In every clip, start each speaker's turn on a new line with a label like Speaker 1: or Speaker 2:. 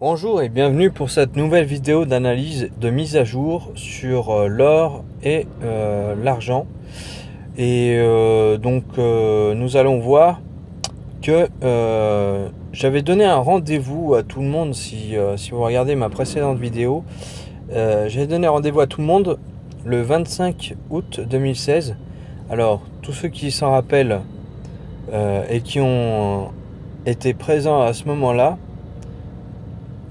Speaker 1: Bonjour et bienvenue pour cette nouvelle vidéo d'analyse de mise à jour sur l'or et l'argent. Et nous allons voir que j'avais donné un rendez-vous à tout le monde. Si vous regardez ma précédente vidéo, j'avais donné rendez-vous à tout le monde le 25 août 2016. Alors tous ceux qui s'en rappellent et qui ont été présents à ce moment-là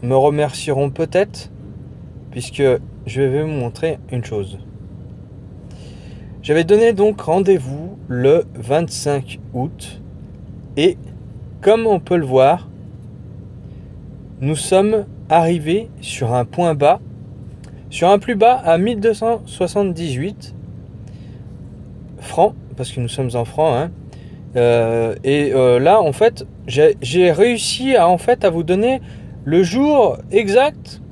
Speaker 1: me remercieront peut-être, puisque je vais vous montrer une chose. J'avais donné donc rendez-vous le 25 août et comme on peut le voir, nous sommes arrivés sur un point bas, sur un plus bas à 1278 francs, parce que nous sommes en francs, hein. Là en fait j'ai réussi à vous donner le jour exact,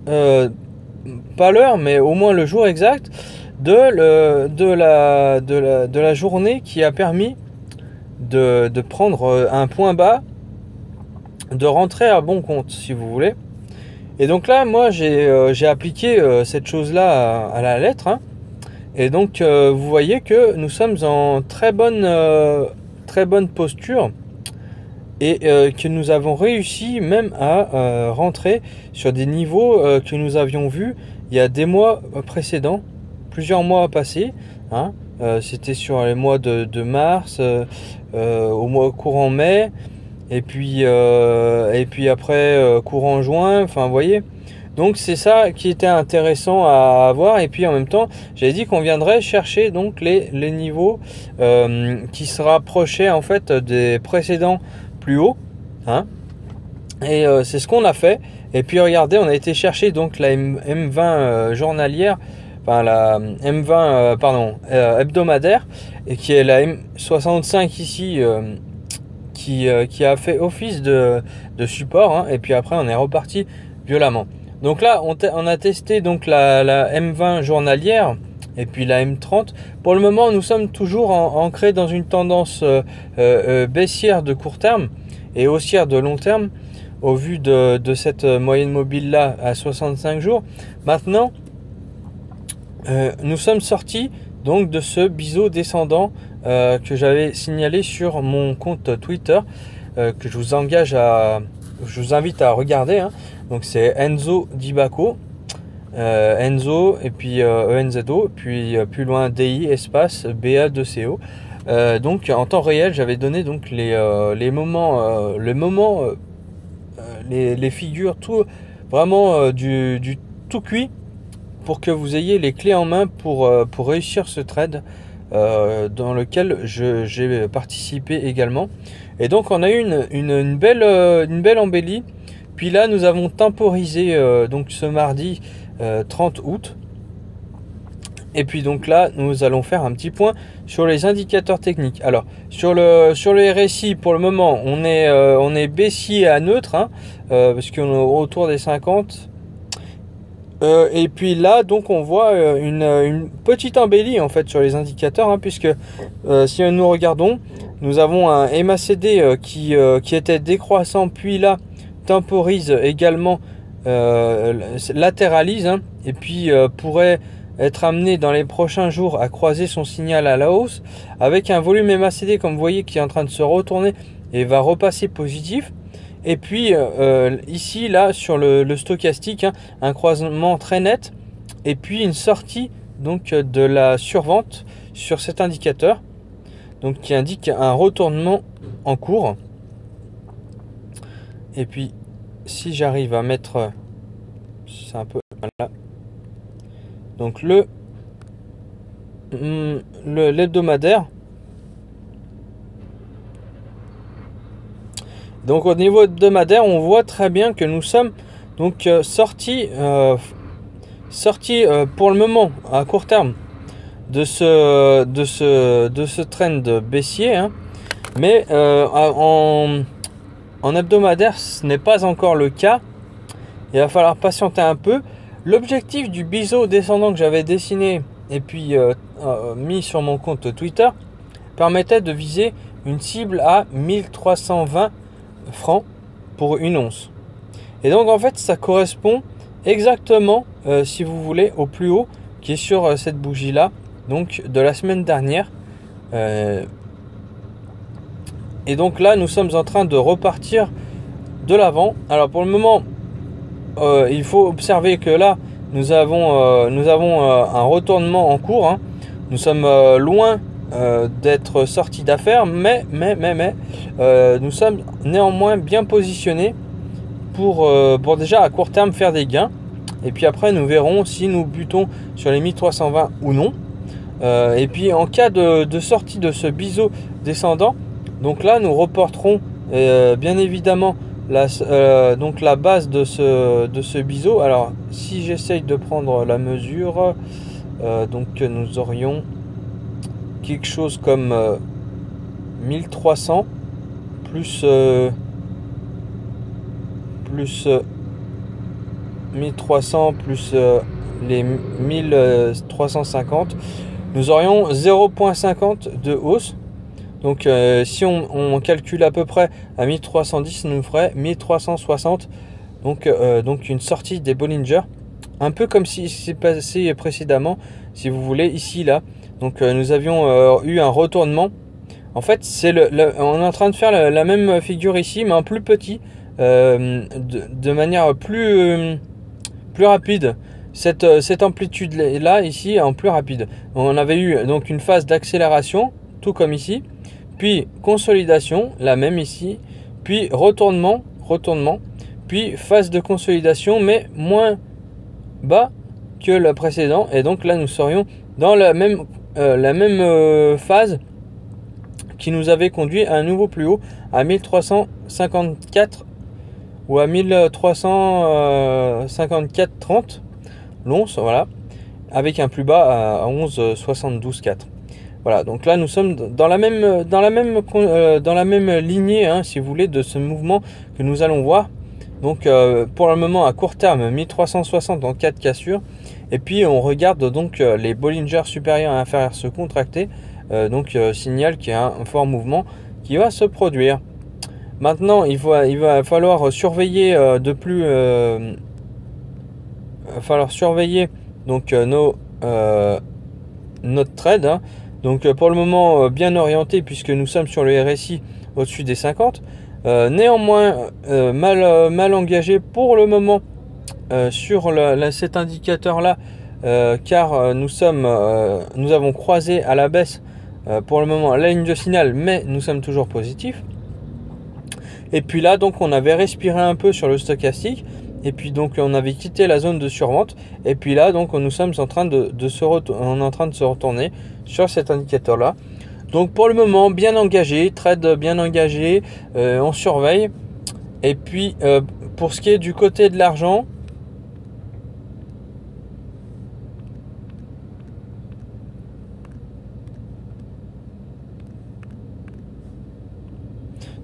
Speaker 1: pas l'heure, mais au moins le jour exact de la journée qui a permis de prendre un point bas, de rentrer à bon compte, si vous voulez. Et donc là, moi, j'ai appliqué cette chose-là à la lettre, hein. Et donc, vous voyez que nous sommes en très bonne posture. Et que nous avons réussi même à rentrer sur des niveaux que nous avions vus il y a des mois précédents, plusieurs mois passés, hein. C'était sur les mois de mars, au mois courant mai, et puis après courant juin, enfin vous voyez. Donc c'est ça qui était intéressant à voir. Et puis en même temps, j'avais dit qu'on viendrait chercher donc les niveaux qui se rapprochaient en fait des précédents plus haut, hein. Et c'est ce qu'on a fait. Et puis regardez, on a été chercher donc la M20 journalière, enfin la M20 hebdomadaire, et qui est la M65 ici, qui a fait office de support, hein. Et puis après on est reparti violemment. Donc là on a testé donc la M20 journalière et puis la M30. Pour le moment, nous sommes toujours ancrés dans une tendance baissière de court terme et haussière de long terme au vu de cette moyenne mobile là à 65 jours. Maintenant, nous sommes sortis donc de ce biseau descendant que j'avais signalé sur mon compte Twitter, que je vous invite à regarder, hein. Donc c'est Enzo Dibacco. Enzo et puis ENZO, puis plus loin DI espace BA2CO. Donc en temps réel, j'avais donné donc les figures, tout vraiment du tout cuit, pour que vous ayez les clés en main pour réussir ce trade dans lequel j'ai participé également. Et donc on a eu une belle embellie. Puis là, nous avons temporisé donc ce mardi 30 août. Et puis donc là, nous allons faire un petit point sur les indicateurs techniques. Alors sur les RSI, pour le moment, on est baissier à neutre, hein, parce qu'on est autour des 50. Et puis là, donc on voit une petite embellie en fait sur les indicateurs, hein, puisque si nous regardons, nous avons un MACD qui était décroissant, puis là temporise également, latéralise, hein, et puis pourrait être amené dans les prochains jours à croiser son signal à la hausse, avec un volume MACD comme vous voyez qui est en train de se retourner et va repasser positif. Et puis ici là sur le stochastique, hein, un croisement très net et puis une sortie donc de la survente sur cet indicateur, donc qui indique un retournement en cours. Et puis si j'arrive à mettre, c'est un peu là, donc l'hebdomadaire. Donc au niveau hebdomadaire, on voit très bien que nous sommes donc sortis pour le moment à court terme de ce trend baissier, hein. Mais en hebdomadaire, ce n'est pas encore le cas. Il va falloir patienter un peu. L'objectif du biseau descendant que j'avais dessiné et puis mis sur mon compte Twitter permettait de viser une cible à 1320 francs pour une once. Et donc en fait ça correspond exactement, si vous voulez, au plus haut qui est sur cette bougie là, donc de la semaine dernière. Et donc là nous sommes en train de repartir de l'avant. Alors pour le moment, il faut observer que là nous avons un retournement en cours, hein. Nous sommes loin d'être sortis d'affaires, mais nous sommes néanmoins bien positionnés pour déjà à court terme faire des gains. Et puis après nous verrons si nous butons sur les 1320 ou non. Et puis en cas de sortie de ce biseau descendant, donc là nous reporterons bien évidemment donc la base de ce biseau. Alors si j'essaye de prendre la mesure, donc nous aurions quelque chose comme 1300 plus 1300 plus les 1350, nous aurions 0,50 de hausse. Donc si on calcule à peu près à 1310, ça nous ferait 1360. Donc une sortie des Bollinger, un peu comme si c'est passé précédemment, si vous voulez, ici là. Donc nous avions eu un retournement. En fait on est en train de faire la même figure ici, mais en plus petit, de manière plus rapide. Cette amplitude là ici en plus rapide. On avait eu donc une phase d'accélération, tout comme ici, puis consolidation, la même ici, puis retournement, puis phase de consolidation, mais moins bas que le précédent. Et donc là nous serions dans la même phase qui nous avait conduit à un nouveau plus haut à 1354 ou à 1354,30 l'once, voilà, avec un plus bas à 11,72,4. Voilà, donc là nous sommes dans la même lignée, hein, si vous voulez, de ce mouvement que nous allons voir. Donc pour le moment à court terme 1360 en 4 cassures, et puis on regarde donc les Bollinger supérieurs et inférieurs se contracter, signal qu'il y a un fort mouvement qui va se produire. Maintenant il va falloir surveiller donc notre trade, hein. Donc pour le moment bien orienté puisque nous sommes sur le RSI au-dessus des 50. Néanmoins mal engagé pour le moment sur cet indicateur là, car nous avons croisé à la baisse pour le moment la ligne de signal, mais nous sommes toujours positifs. Et puis là donc on avait respiré un peu sur le stochastique, et puis donc on avait quitté la zone de survente, et puis là donc nous sommes en train de se retourner sur cet indicateur là. Donc pour le moment bien engagé, trade bien engagé, on surveille. Et puis pour ce qui est du côté de l'argent,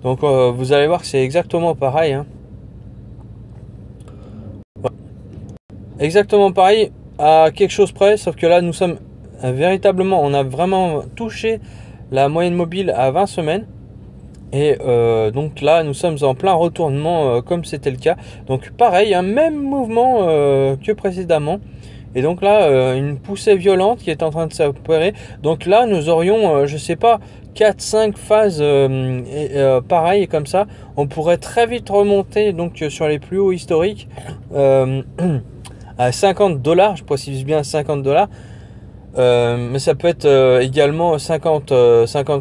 Speaker 1: donc vous allez voir que c'est exactement pareil, hein. Exactement pareil à quelque chose près, sauf que là nous sommes véritablement, on a vraiment touché la moyenne mobile à 20 semaines. Et donc là nous sommes en plein retournement comme c'était le cas. Donc pareil, un même mouvement que précédemment. Et donc là une poussée violente qui est en train de s'opérer. Donc là nous aurions je sais pas 4-5 phases pareilles comme ça. On pourrait très vite remonter donc sur les plus hauts historiques à $50, je précise bien $50. Mais ça peut être également 50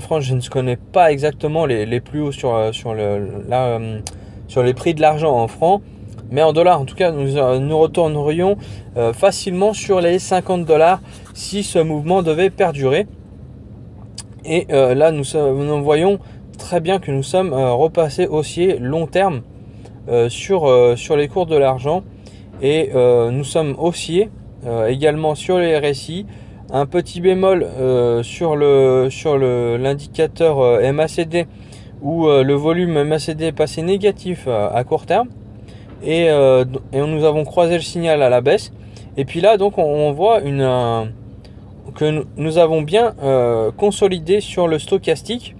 Speaker 1: francs. Je ne connais pas exactement les plus hauts sur les prix de l'argent en francs, mais en dollars en tout cas nous retournerions facilement sur les $50 si ce mouvement devait perdurer. Et là nous voyons très bien que nous sommes repassés haussiers long terme sur les cours de l'argent, et nous sommes haussiers également sur les RSI. Un petit bémol sur l'indicateur MACD, où le volume MACD est passé négatif à court terme, et nous avons croisé le signal à la baisse. Et puis là donc on voit que nous avons bien consolidé sur le stochastique,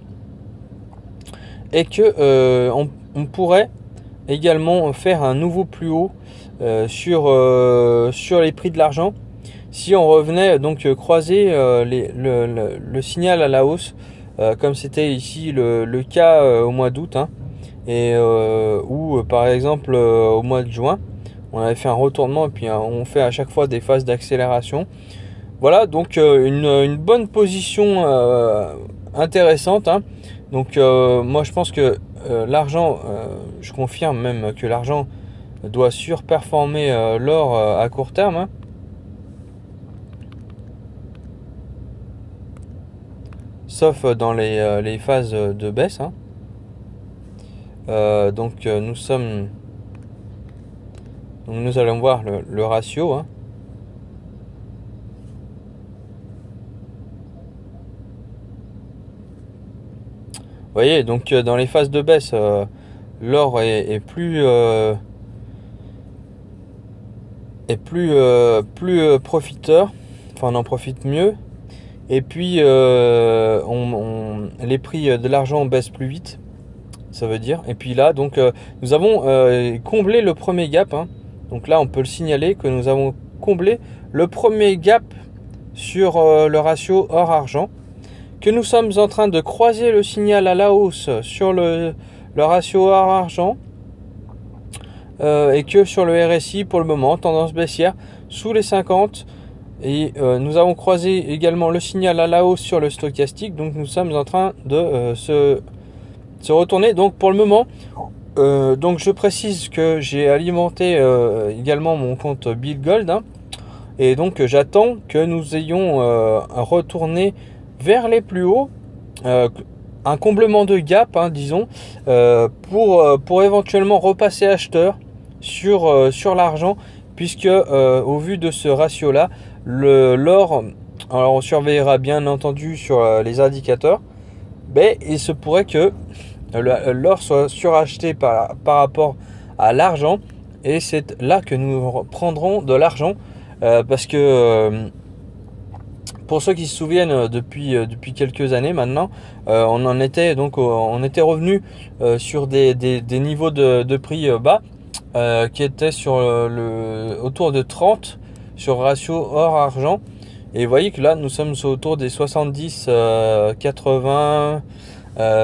Speaker 1: et que on pourrait également faire un nouveau plus haut sur les prix de l'argent. Si on revenait donc croiser le signal à la hausse, comme c'était ici le cas au mois d'août, hein, et ou par exemple au mois de juin, on avait fait un retournement et puis on fait à chaque fois des phases d'accélération. Voilà, donc une bonne position intéressante, hein. Donc moi je pense que l'argent, je confirme même que l'argent doit surperformer l'or à court terme, hein. Sauf dans les phases de baisse, hein. Donc nous allons voir le ratio, hein. Vous voyez, donc dans les phases de baisse, l'or est plus profiteur, enfin on en profite mieux. Et puis les prix de l'argent baissent plus vite, ça veut dire. Et puis là, donc nous avons comblé le premier gap, hein. Donc là, on peut le signaler que nous avons comblé le premier gap sur le ratio or-argent, que nous sommes en train de croiser le signal à la hausse sur le ratio or-argent, et que sur le RSI, pour le moment, tendance baissière sous les 50. Et nous avons croisé également le signal à la hausse sur le stochastique. Donc nous sommes en train de se retourner. Donc pour le moment, donc je précise que j'ai alimenté également mon compte Bill Gold, hein. Et donc j'attends que nous ayons retourné vers les plus hauts, un comblement de gap, hein, disons, pour éventuellement repasser acheteur sur l'argent, puisque au vu de ce ratio là, l'or, alors on surveillera bien entendu sur les indicateurs, mais il se pourrait que l'or soit suracheté par rapport à l'argent, et c'est là que nous prendrons de l'argent, parce que pour ceux qui se souviennent, depuis quelques années maintenant, on était revenu sur des niveaux de prix bas, qui étaient sur autour de 30 sur ratio or-argent. Et vous voyez que là, nous sommes autour des 70, 80.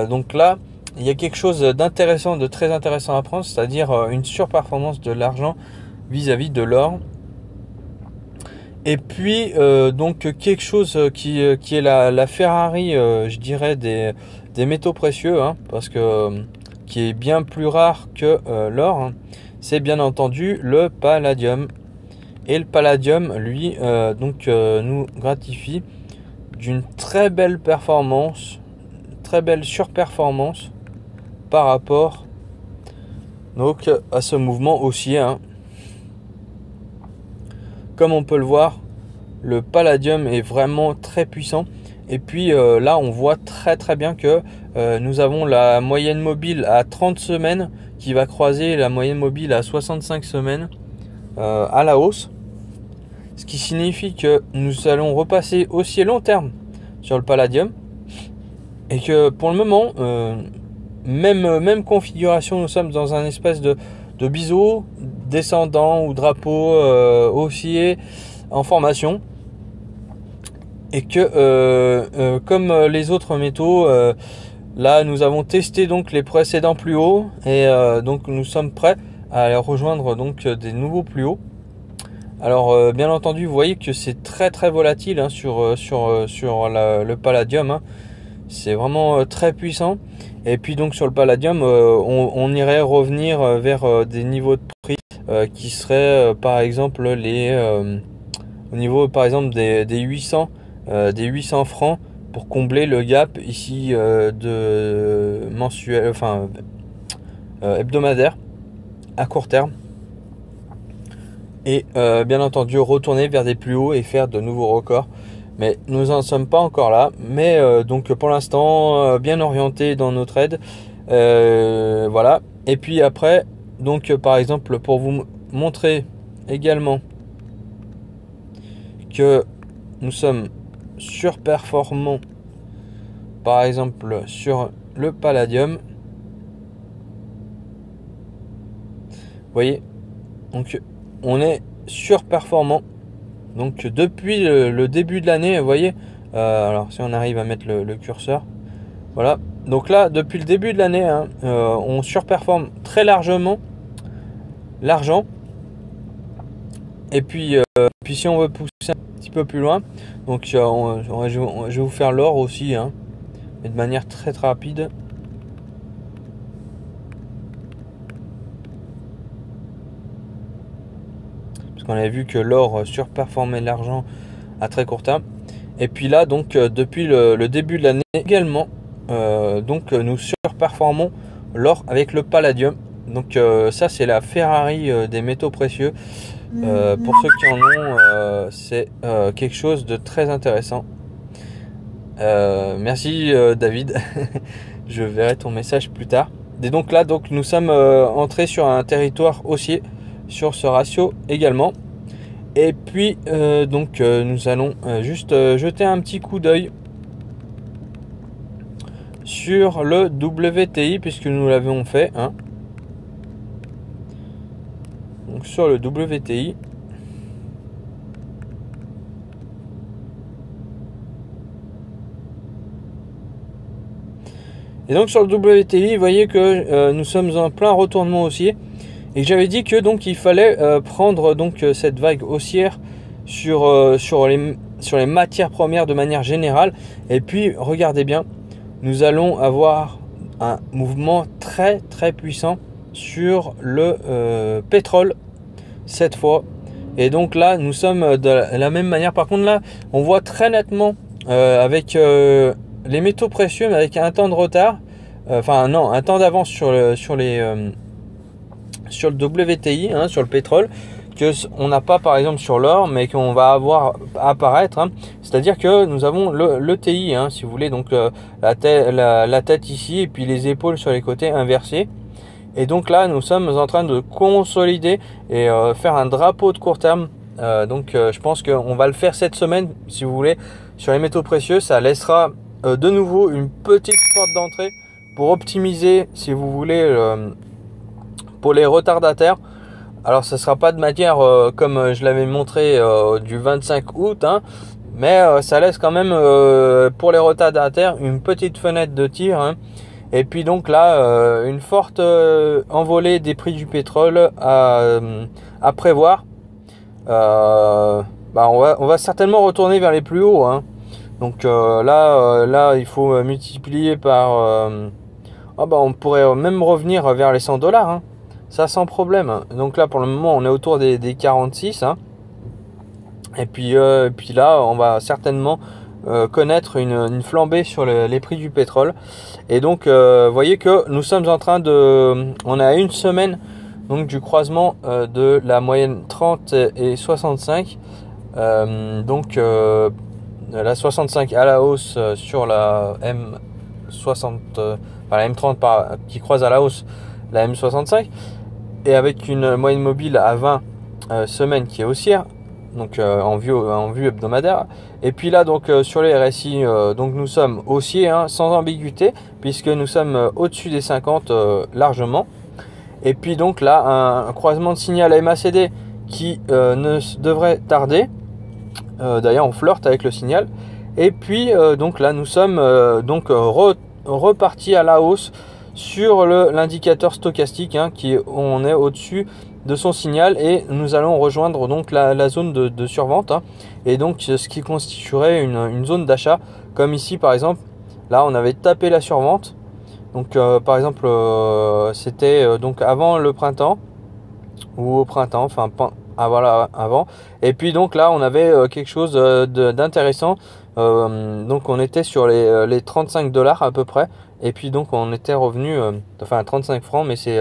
Speaker 1: Donc là, il y a quelque chose d'intéressant, de très intéressant à prendre, c'est-à-dire une surperformance de l'argent vis-à-vis de l'or. Et puis donc quelque chose qui est la Ferrari, je dirais, des métaux précieux, hein, parce que qui est bien plus rare que l'or, hein, c'est bien entendu le palladium. Et le palladium, lui, nous gratifie d'une très belle performance, très belle surperformance par rapport donc à ce mouvement haussier, hein. Comme on peut le voir, le palladium est vraiment très puissant. Et puis là, on voit très très bien que nous avons la moyenne mobile à 30 semaines qui va croiser la moyenne mobile à 65 semaines à la hausse. Ce qui signifie que nous allons repasser haussier long terme sur le palladium. Et que pour le moment, même configuration, nous sommes dans un espèce de biseau descendant ou drapeau haussier en formation. Et que comme les autres métaux, là nous avons testé donc les précédents plus hauts, et donc nous sommes prêts à rejoindre donc des nouveaux plus hauts. Alors bien entendu, vous voyez que c'est très très volatile, hein, sur le palladium, hein. C'est vraiment très puissant. Et puis donc sur le palladium, on irait revenir vers des niveaux de prix qui seraient par exemple au niveau par exemple des 800 francs, pour combler le gap ici de mensuel, enfin hebdomadaire à court terme. Et bien entendu retourner vers des plus hauts et faire de nouveaux records. Mais nous n'en sommes pas encore là. Mais donc pour l'instant, bien orienté dans nos trades. Voilà. Et puis après, donc par exemple, pour vous montrer également que nous sommes surperformants, par exemple sur le palladium. voyez, donc on est surperformant. Donc depuis le début de l'année, vous voyez, alors si on arrive à mettre le curseur, voilà. Donc là, depuis le début de l'année, hein, on surperforme très largement l'argent. Et puis si on veut pousser un petit peu plus loin, donc je vais vous faire l'or aussi, hein, mais de manière très très rapide. Parce qu'on avait vu que l'or surperformait l'argent à très court terme. Et puis là, donc depuis le début de l'année également, donc nous surperformons l'or avec le palladium. Donc ça c'est la Ferrari des métaux précieux. Pour ceux qui en ont, c'est quelque chose de très intéressant. Merci David. Je verrai ton message plus tard. Et donc là, donc nous sommes entrés sur un territoire haussier sur ce ratio également. Et puis donc nous allons juste jeter un petit coup d'œil sur le WTI puisque nous l'avions fait, hein. Donc sur le WTI. Et donc sur le WTI, vous voyez que nous sommes en plein retournement haussier et que j'avais dit que donc il fallait prendre donc cette vague haussière sur les matières premières de manière générale. Et puis regardez bien, nous allons avoir un mouvement très très puissant sur le pétrole cette fois. Et donc là, nous sommes de la même manière. Par contre là, on voit très nettement avec les métaux précieux, mais avec un temps de retard. Enfin non, un temps d'avance sur le WTI, hein, sur le pétrole, que on n'a pas par exemple sur l'or, mais qu'on va avoir apparaître. Hein. C'est-à-dire que nous avons le TI, hein, si vous voulez, donc la tête ici et puis les épaules sur les côtés inversées. Et donc là, nous sommes en train de consolider et faire un drapeau de court terme. Donc je pense qu'on va le faire cette semaine, si vous voulez, sur les métaux précieux. Ça laissera de nouveau une petite porte d'entrée pour optimiser, si vous voulez, pour les retardataires. Alors ça sera pas de manière comme je l'avais montré du 25 août, hein, mais ça laisse quand même pour les retardataires une petite fenêtre de tir, hein. Et puis donc là, une forte envolée des prix du pétrole à prévoir. On va certainement retourner vers les plus hauts, hein. Donc là, il faut multiplier par... on pourrait même revenir vers les 100 $, hein. Ça sans problème. Donc là, pour le moment, on est autour des 46, hein. Et puis là, on va certainement connaître une flambée sur les prix du pétrole. Et donc vous voyez que nous sommes en train on a une semaine donc du croisement de la moyenne 30 et 65, donc la 65 à la hausse sur la M60, la M30 qui croise à la hausse la M65, et avec une moyenne mobile à 20 semaines qui est haussière, donc en vue hebdomadaire. Et puis là, donc sur les RSI, donc nous sommes haussiers, hein, sans ambiguïté, puisque nous sommes au-dessus des 50 largement. Et puis donc là, un croisement de signal MACD qui ne devrait tarder. D'ailleurs, on flirte avec le signal. Et puis donc là, nous sommes repartis à la hausse sur l'indicateur stochastique, hein, on est au-dessus de son signal, et nous allons rejoindre donc la zone de survente, hein, et donc ce qui constituerait une zone d'achat, comme ici par exemple. Là, on avait tapé la survente, donc par exemple c'était donc avant le printemps ou au printemps, enfin voilà, avant. Et puis donc là, on avait quelque chose d'intéressant. Donc on était sur les 35 $ à peu près. Et puis donc on était revenu, enfin 35 francs, mais c'est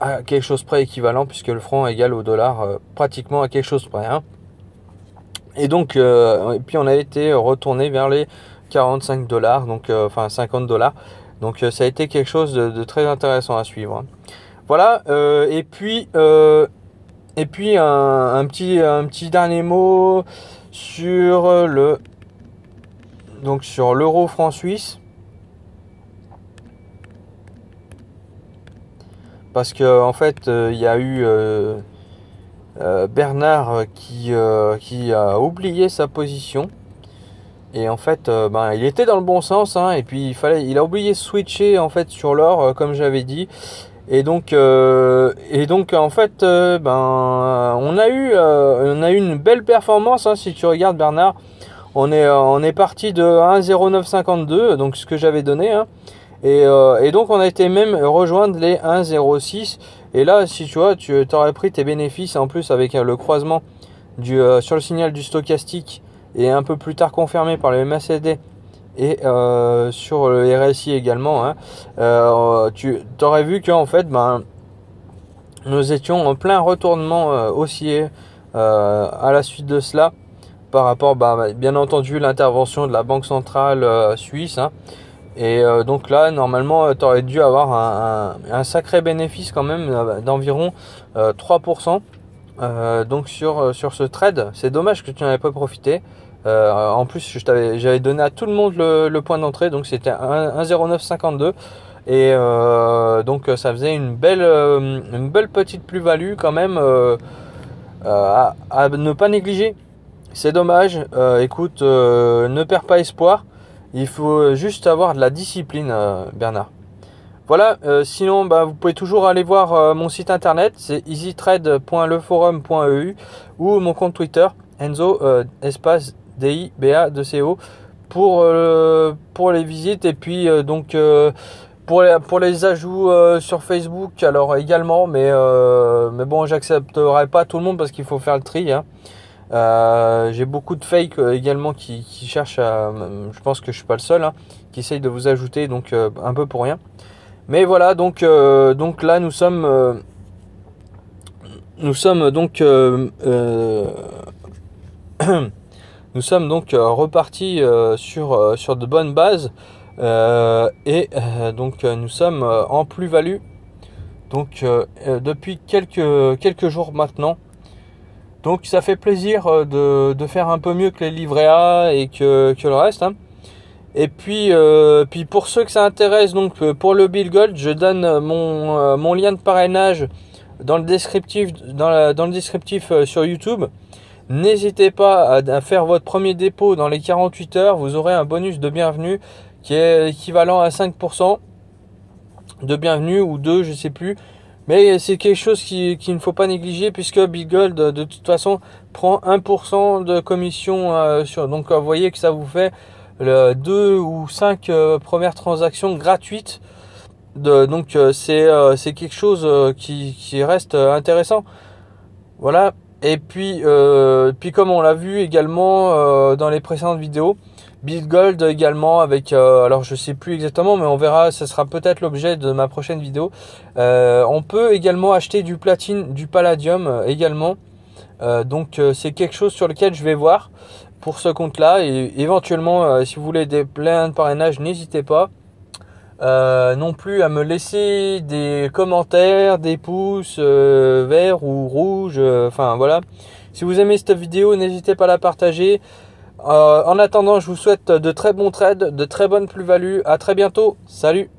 Speaker 1: à quelque chose près équivalent, puisque le franc égale au dollar pratiquement à quelque chose près, hein. Et donc et puis on a été retourné vers les 45 $, donc enfin 50 $. Donc ça a été quelque chose de très intéressant à suivre, hein. Voilà. Et puis un petit dernier mot sur sur l'euro franc suisse. parce que en fait il y a eu Bernard qui a oublié sa position. Et en fait, il était dans le bon sens, hein, et puis il a oublié de switcher en fait sur l'or, comme j'avais dit. Et donc en fait, on a eu une belle performance, hein, si tu regardes Bernard. On est parti de 1,0952, donc ce que j'avais donné, hein, et donc on a été même rejoindre les 1,06. Et là, si tu vois, tu aurais pris tes bénéfices en plus avec le croisement sur le signal du stochastique et un peu plus tard confirmé par le MACD et sur le RSI également, hein. Tu aurais vu qu'en fait nous étions en plein retournement haussier à la suite de cela, par rapport bien entendu l'intervention de la Banque centrale suisse, hein. Et donc là normalement tu aurais dû avoir un sacré bénéfice quand même d'environ 3%. Donc sur ce trade. C'est dommage que tu n'en aies pas profité. En plus j'avais donné à tout le monde le point d'entrée, donc c'était 1,0952, et donc ça faisait une belle petite plus-value quand même, à ne pas négliger. C'est dommage. Écoute, ne perds pas espoir, il faut juste avoir de la discipline, Bernard. Voilà, sinon vous pouvez toujours aller voir mon site internet, c'est easytrade.leforum.eu, ou mon compte Twitter, Enzo espace DIBA2CO, pour les visites, et puis pour les ajouts sur Facebook alors également, mais bon, j'accepterai pas tout le monde parce qu'il faut faire le tri, hein. J'ai beaucoup de fakes également qui cherchent je pense que je suis pas le seul, hein, qui essayent de vous ajouter, donc un peu pour rien. Mais voilà, donc là nous sommes donc nous sommes donc repartis sur de bonnes bases, donc nous sommes en plus-value, donc depuis quelques jours maintenant. Donc ça fait plaisir de faire un peu mieux que les livrets A et que le reste, hein. Et puis pour ceux que ça intéresse, donc pour le Bill Gold, je donne mon lien de parrainage dans le descriptif, sur YouTube. N'hésitez pas à faire votre premier dépôt dans les 48 heures. Vous aurez un bonus de bienvenue qui est équivalent à 5% de bienvenue, ou 2, je sais plus. Mais c'est quelque chose qu'il ne faut pas négliger, puisque Bill Gold de toute façon prend 1% de commission donc vous voyez que ça vous fait 2 ou 5 premières transactions gratuites. Donc c'est quelque chose qui reste intéressant. Voilà. Et puis comme on l'a vu également dans les précédentes vidéos, Bill Gold également avec alors je sais plus exactement, mais on verra, ça sera peut-être l'objet de ma prochaine vidéo. On peut également acheter du platine, du palladium également. Donc c'est quelque chose sur lequel je vais voir pour ce compte-là, et éventuellement si vous voulez des pleins de parrainage, n'hésitez pas non plus à me laisser des commentaires, des pouces verts ou rouges, enfin voilà. Si vous aimez cette vidéo, n'hésitez pas à la partager. En attendant, je vous souhaite de très bons trades, de très bonnes plus-values. À très bientôt. Salut!